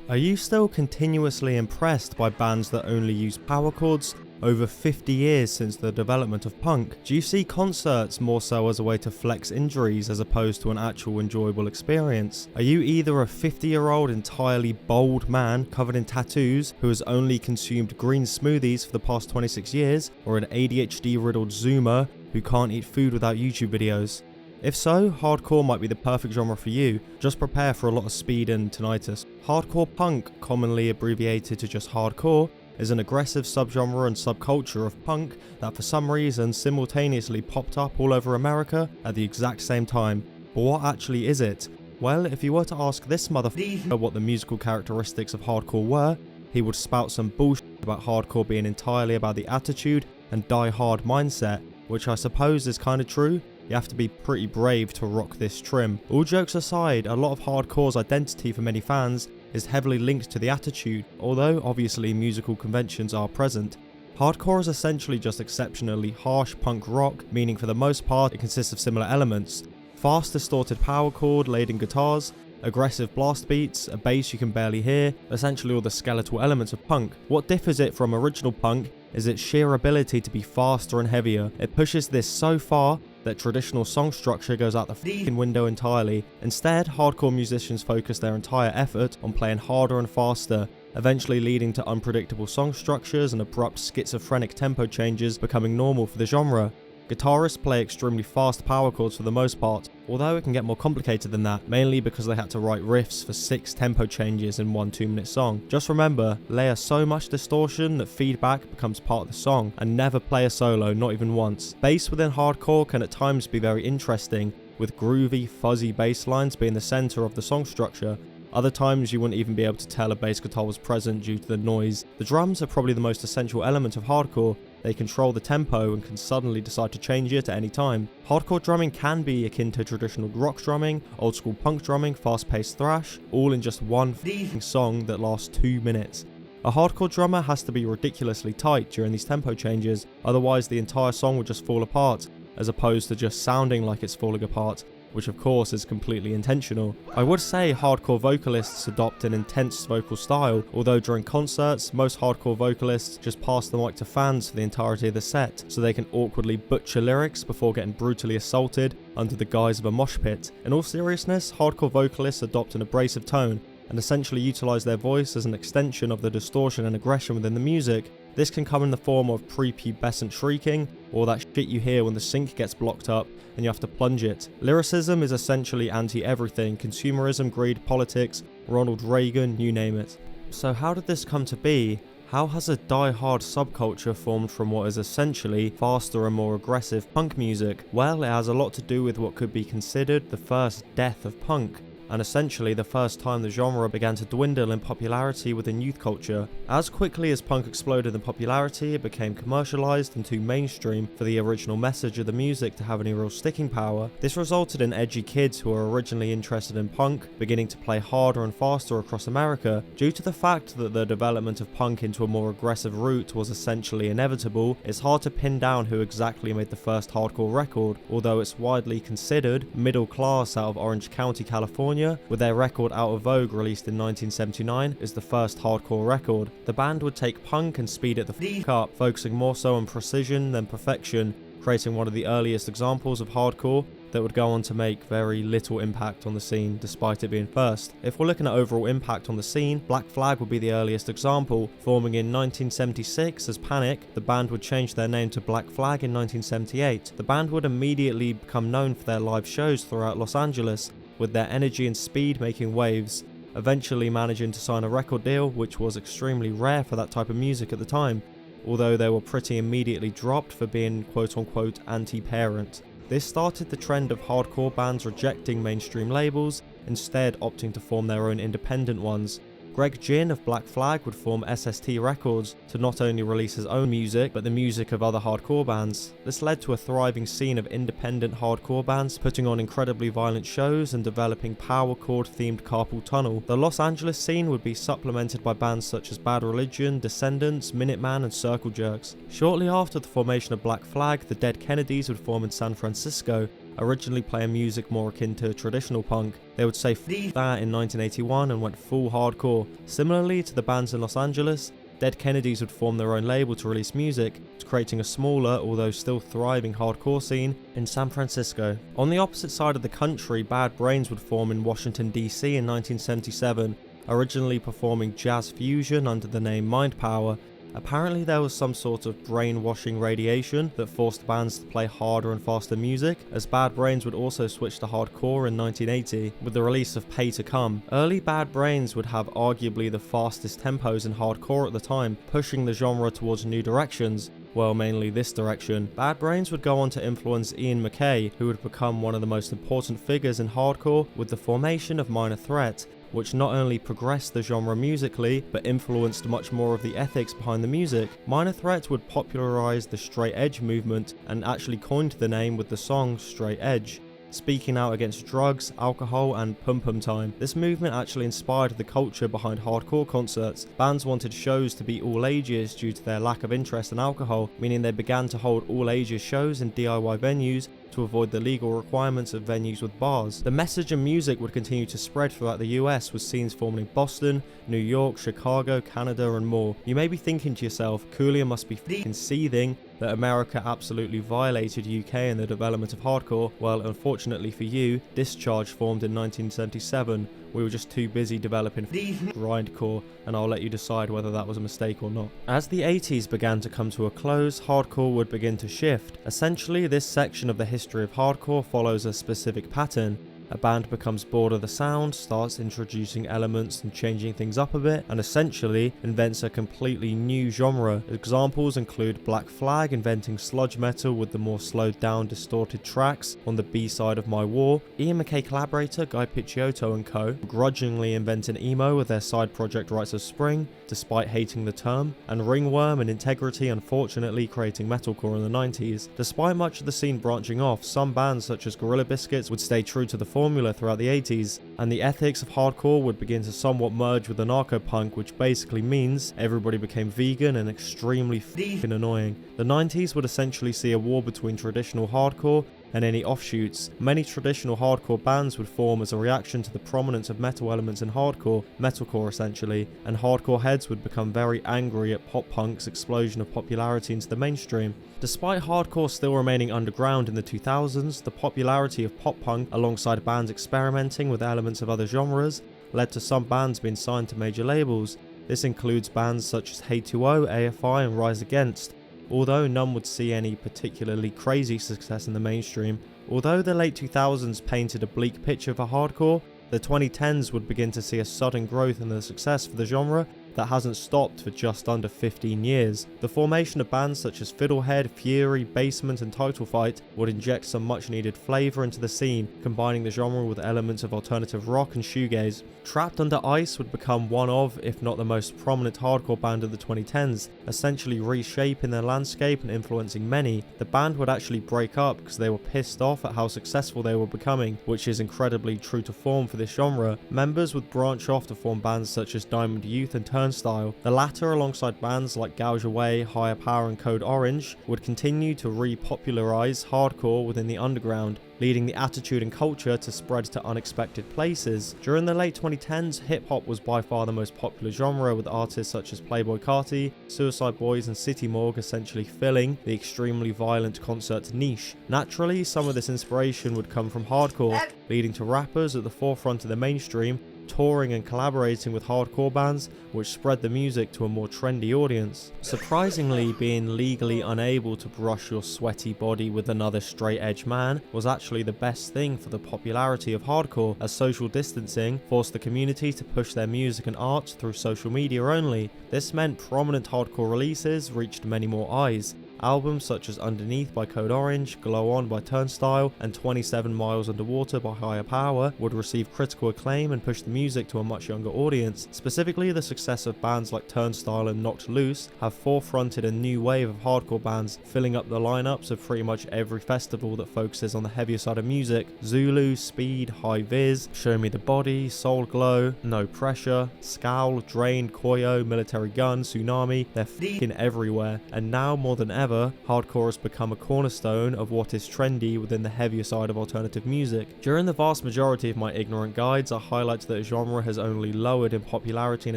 Are you still continuously impressed by bands that only use power chords? Over 50 years since the development of punk, do you see concerts more so as a way to flex injuries as opposed to an actual enjoyable experience? Are you either a 50-year-old entirely bald man covered in tattoos who has only consumed green smoothies for the past 26 years, or an ADHD-riddled Zoomer who can't eat food without YouTube videos? If so, hardcore might be the perfect genre for you. Just prepare for a lot of speed and tinnitus. Hardcore punk, commonly abbreviated to just hardcore, is an aggressive subgenre and subculture of punk that for some reason simultaneously popped up all over America at the exact same time. But what actually is it? Well, if you were to ask this motherfucker what the musical characteristics of hardcore were, he would spout some bullshit about hardcore being entirely about the attitude and die-hard mindset, which I suppose is kinda true. You have to be pretty brave to rock this trim. All jokes aside, a lot of hardcore's identity for many fans is heavily linked to the attitude, although obviously musical conventions are present. Hardcore is essentially just exceptionally harsh punk rock, meaning for the most part it consists of similar elements. Fast distorted power chord-laden guitars, aggressive blast beats, a bass you can barely hear, essentially all the skeletal elements of punk. What differs it from original punk is its sheer ability to be faster and heavier. It pushes this so far that traditional song structure goes out the f***ing window entirely. Instead, hardcore musicians focus their entire effort on playing harder and faster, eventually leading to unpredictable song structures and abrupt schizophrenic tempo changes becoming normal for the genre. Guitarists play extremely fast power chords for the most part, although it can get more complicated than that, mainly because they had to write riffs for 6 tempo changes in one 2-minute song. Just remember, layer so much distortion that feedback becomes part of the song, and never play a solo, not even once. Bass within hardcore can at times be very interesting, with groovy, fuzzy bass lines being the center of the song structure. Other times you wouldn't even be able to tell a bass guitar was present due to the noise. The drums are probably the most essential element of hardcore. They control the tempo and can suddenly decide to change it at any time. Hardcore drumming can be akin to traditional rock drumming, old school punk drumming, fast-paced thrash, all in just one f***ing song that lasts 2 minutes. A hardcore drummer has to be ridiculously tight during these tempo changes, otherwise the entire song would just fall apart, as opposed to just sounding like it's falling apart, which of course is completely intentional. I would say hardcore vocalists adopt an intense vocal style, although during concerts, most hardcore vocalists just pass the mic to fans for the entirety of the set, so they can awkwardly butcher lyrics before getting brutally assaulted under the guise of a mosh pit. In all seriousness, hardcore vocalists adopt an abrasive tone, and essentially utilize their voice as an extension of the distortion and aggression within the music. This can come in the form of prepubescent shrieking, or that shit you hear when the sink gets blocked up and you have to plunge it. Lyricism is essentially anti-everything: consumerism, greed, politics, Ronald Reagan, you name it. So how did this come to be? How has a die-hard subculture formed from what is essentially faster and more aggressive punk music? Well, it has a lot to do with what could be considered the first death of punk, and essentially the first time the genre began to dwindle in popularity within youth culture. As quickly as punk exploded in popularity, it became commercialized and too mainstream for the original message of the music to have any real sticking power. This resulted in edgy kids who were originally interested in punk beginning to play harder and faster across America. Due to the fact that the development of punk into a more aggressive route was essentially inevitable, it's hard to pin down who exactly made the first hardcore record, although it's widely considered Middle Class out of Orange County, California, with their record Out of Vogue released in 1979 is the first hardcore record. The band would take punk and speed it the f*** up, focusing more so on precision than perfection, creating one of the earliest examples of hardcore that would go on to make very little impact on the scene despite it being first. If we're looking at overall impact on the scene, Black Flag would be the earliest example. Forming in 1976 as Panic, the band would change their name to Black Flag in 1978. The band would immediately become known for their live shows throughout Los Angeles, with their energy and speed making waves, eventually managing to sign a record deal, which was extremely rare for that type of music at the time, although they were pretty immediately dropped for being quote-unquote anti-parent. This started the trend of hardcore bands rejecting mainstream labels, instead opting to form their own independent ones. Greg Ginn of Black Flag would form SST Records to not only release his own music, but the music of other hardcore bands. This led to a thriving scene of independent hardcore bands putting on incredibly violent shows and developing power chord themed carpal tunnel. The Los Angeles scene would be supplemented by bands such as Bad Religion, Descendants, Minuteman and Circle Jerks. Shortly after the formation of Black Flag, the Dead Kennedys would form in San Francisco, originally playing music more akin to traditional punk. They would say that in 1981 and went full hardcore. Similarly to the bands in Los Angeles, Dead Kennedys would form their own label to release music, creating a smaller, although still thriving hardcore scene in San Francisco. On the opposite side of the country, Bad Brains would form in Washington DC in 1977, originally performing jazz fusion under the name Mind Power. Apparently there was some sort of brainwashing radiation that forced bands to play harder and faster music, as Bad Brains would also switch to hardcore in 1980 with the release of Pay to Come. Early Bad Brains would have arguably the fastest tempos in hardcore at the time, pushing the genre towards new directions. Well, mainly this direction. Bad Brains would go on to influence Ian MacKaye, who would become one of the most important figures in hardcore with the formation of Minor Threat, which not only progressed the genre musically, but influenced much more of the ethics behind the music. Minor Threat would popularize the straight edge movement and actually coined the name with the song Straight Edge, speaking out against drugs, alcohol, and pum pum time. This movement actually inspired the culture behind hardcore concerts. Bands wanted shows to be all ages due to their lack of interest in alcohol, meaning they began to hold all ages shows in DIY venues to avoid the legal requirements of venues with bars. The message and music would continue to spread throughout the US, with scenes forming in Boston, New York, Chicago, Canada, and more. You may be thinking to yourself, Coolio must be f***ing seething that America absolutely violated UK in the development of hardcore. Well, unfortunately for you, Discharge formed in 1977. We were just too busy developing grindcore, and I'll let you decide whether that was a mistake or not. As the 80s began to come to a close, hardcore would begin to shift. Essentially, this section of the history of hardcore follows a specific pattern. A band becomes bored of the sound, starts introducing elements and changing things up a bit, and essentially invents a completely new genre. Examples include Black Flag inventing sludge metal with the more slowed down, distorted tracks on the B-side of My War, Ian MacKaye collaborator Guy Picciotto and co. grudgingly inventing emo with their side project Rites of Spring, despite hating the term, and Ringworm and Integrity unfortunately creating metalcore in the 90s. Despite much of the scene branching off, some bands such as Gorilla Biscuits would stay true to the formula throughout the 80s, and the ethics of hardcore would begin to somewhat merge with anarcho-punk, which basically means everybody became vegan and extremely f***ing annoying. The 90s would essentially see a war between traditional hardcore and any offshoots. Many traditional hardcore bands would form as a reaction to the prominence of metal elements in hardcore, metalcore essentially, and hardcore heads would become very angry at pop punk's explosion of popularity into the mainstream. Despite hardcore still remaining underground in the 2000s, the popularity of pop punk alongside bands experimenting with elements of other genres led to some bands being signed to major labels. This includes bands such as Hey2O, AFI and Rise Against. Although none would see any particularly crazy success in the mainstream. Although the late 2000s painted a bleak picture for hardcore, the 2010s would begin to see a sudden growth in the success for the genre that hasn't stopped for just under 15 years. The formation of bands such as Fiddlehead, Fury, Basement and Title Fight would inject some much needed flavour into the scene, combining the genre with elements of alternative rock and shoegaze. Trapped Under Ice would become one of, if not the most prominent hardcore band of the 2010s, essentially reshaping their landscape and influencing many. The band would actually break up because they were pissed off at how successful they were becoming, which is incredibly true to form for this genre. Members would branch off to form bands such as Diamond Youth and Turnstile. The latter, alongside bands like Gouge Away, Higher Power and Code Orange, would continue to repopularize hardcore within the underground, leading the attitude and culture to spread to unexpected places. During the late 2010s, hip-hop was by far the most popular genre, with artists such as Playboi Carti, Suicide Boys and City Morgue essentially filling the extremely violent concert niche. Naturally, some of this inspiration would come from hardcore, leading to rappers at the forefront of the mainstream touring and collaborating with hardcore bands, which spread the music to a more trendy audience. Surprisingly, being legally unable to brush your sweaty body with another straight edge man was actually the best thing for the popularity of hardcore, as social distancing forced the community to push their music and art through social media only. This meant prominent hardcore releases reached many more eyes. Albums such as Underneath by Code Orange, Glow On by Turnstile, and 27 Miles Underwater by Higher Power would receive critical acclaim and push the music to a much younger audience. Specifically, the success of bands like Turnstile and Knocked Loose have forefronted a new wave of hardcore bands, filling up the lineups of pretty much every festival that focuses on the heavier side of music. Zulu, Speed, High Viz, Show Me the Body, Soul Glow, No Pressure, Scowl, Drain, Koyo, Military Gun, Tsunami, they're f***ing everywhere, and now more than ever, However, hardcore has become a cornerstone of what is trendy within the heavier side of alternative music. During the vast majority of my ignorant guides, I highlight that the genre has only lowered in popularity and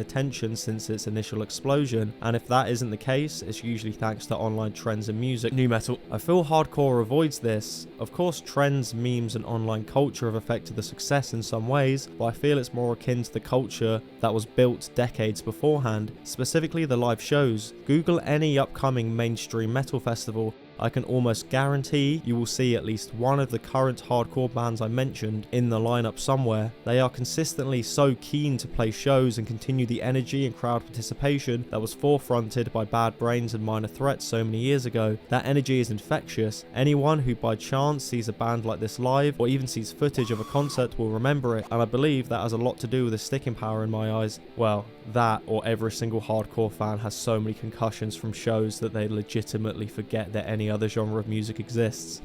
attention since its initial explosion, and if that isn't the case, it's usually thanks to online trends in music, nu metal. I feel hardcore avoids this. Of course, trends, memes, and online culture have affected the success in some ways, but I feel it's more akin to the culture that was built decades beforehand, specifically the live shows. Google any upcoming mainstream metal festival. I can almost guarantee you will see at least one of the current hardcore bands I mentioned in the lineup somewhere. They are consistently so keen to play shows and continue the energy and crowd participation that was forefronted by Bad Brains and Minor Threat so many years ago. That energy is infectious. Anyone who by chance sees a band like this live or even sees footage of a concert will remember it, and I believe that has a lot to do with the sticking power in my eyes. Well, that or every single hardcore fan has so many concussions from shows that they legitimately forget that any other genre of music exists.